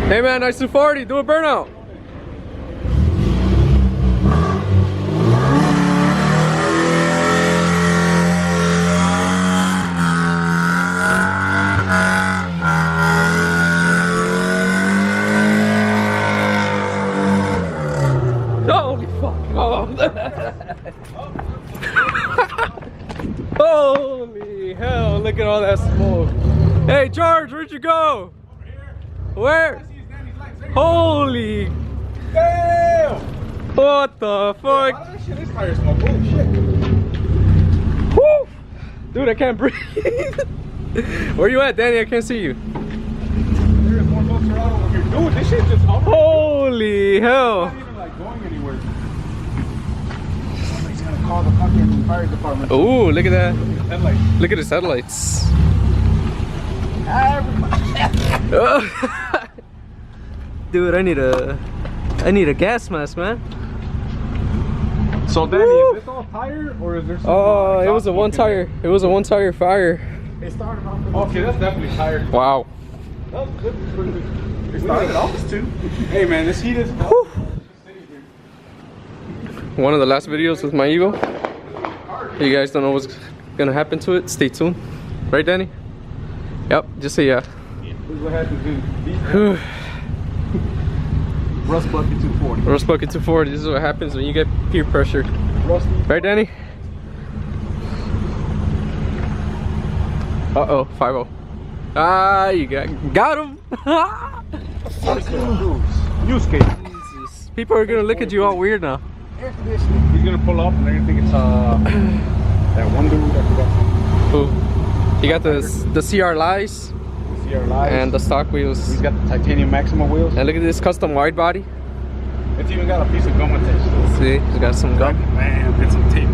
Hey man, nice 240, do a burnout. Holy fuck. Oh. Holy hell, look at all that smoke. Hey George, where'd you go? Where? Holy damn! What the fuck? Yeah, that shit is tire smoke. Holy shit. Woo! Dude, I can't breathe. Where you at, Danny? I can't see you. There's more folks around over here. Dude, this shit just hovering. Holy hell. It's not even like going anywhere. Somebody's gonna call the fucking fire department. Ooh, look at that. Headlights. Look at his headlights. Dude, I need a gas mask, man. So Danny, is this all tire or is there some? Oh, it was a one tire. It was a one tire fire. It started off. Okay, that's definitely tire. Wow. That was good. It started off as two. Hey man, this heat is. One of the last videos with my Evo. You guys don't know what's gonna happen to it. Stay tuned. Right, Danny? Yep. Just say yeah. This is what happens in Rust Bucket 240. Rust Bucket 240. This is what happens when you get peer pressure. Rusty. Right, Danny? Uh-oh, 5-0. Ah, you got him. Use case. Jesus. People are gonna look at you all weird now. He's gonna pull up and they're gonna think it's that one dude that forgot. Who? You got the CR Lies and the stock wheels. He's got the titanium Maxima wheels. And look at this custom wide body. It's even got a piece of gum attached to it. See, he's got some gum. Man, and some tape.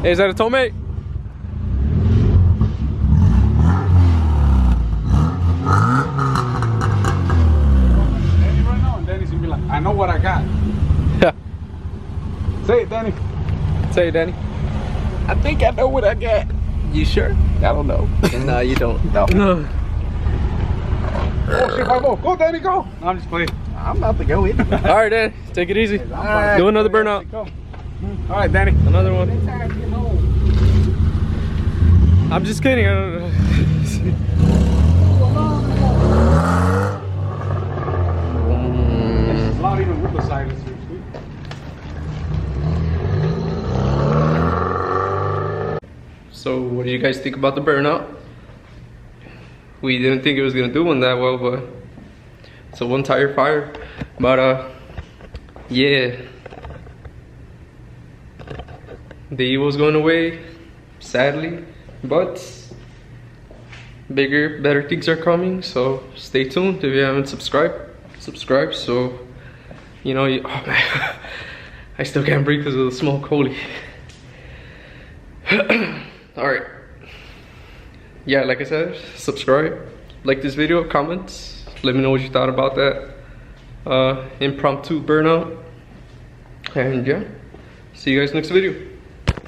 Hey, is that a TOMEI? Danny right now, and Danny's gonna be like, I know what I got. Yeah. Say it, Danny. Say it, Danny. I think I know what I got. You sure? I don't know. No, you don't. No. No. Oh shit, 5-0. Go, Danny, go. No, I'm just playing. I'm about to go in. All right, Danny. Take it easy. Right. Do another burnout. All right, Danny. Another one. I'm just kidding. I don't know. It's not even with the silencer. So, what do you guys think about the burnout? We didn't think it was gonna do one that well, but it's a one tire fire. But yeah, the Evo's going away, sadly, but bigger, better things are coming. So stay tuned. If you haven't subscribed, subscribe. So you know, oh man, I still can't breathe because of the smoke. Holy. All right. Yeah, like I said, subscribe, like this video, comments, let me know what you thought about that impromptu burnout, and yeah, see you guys next video.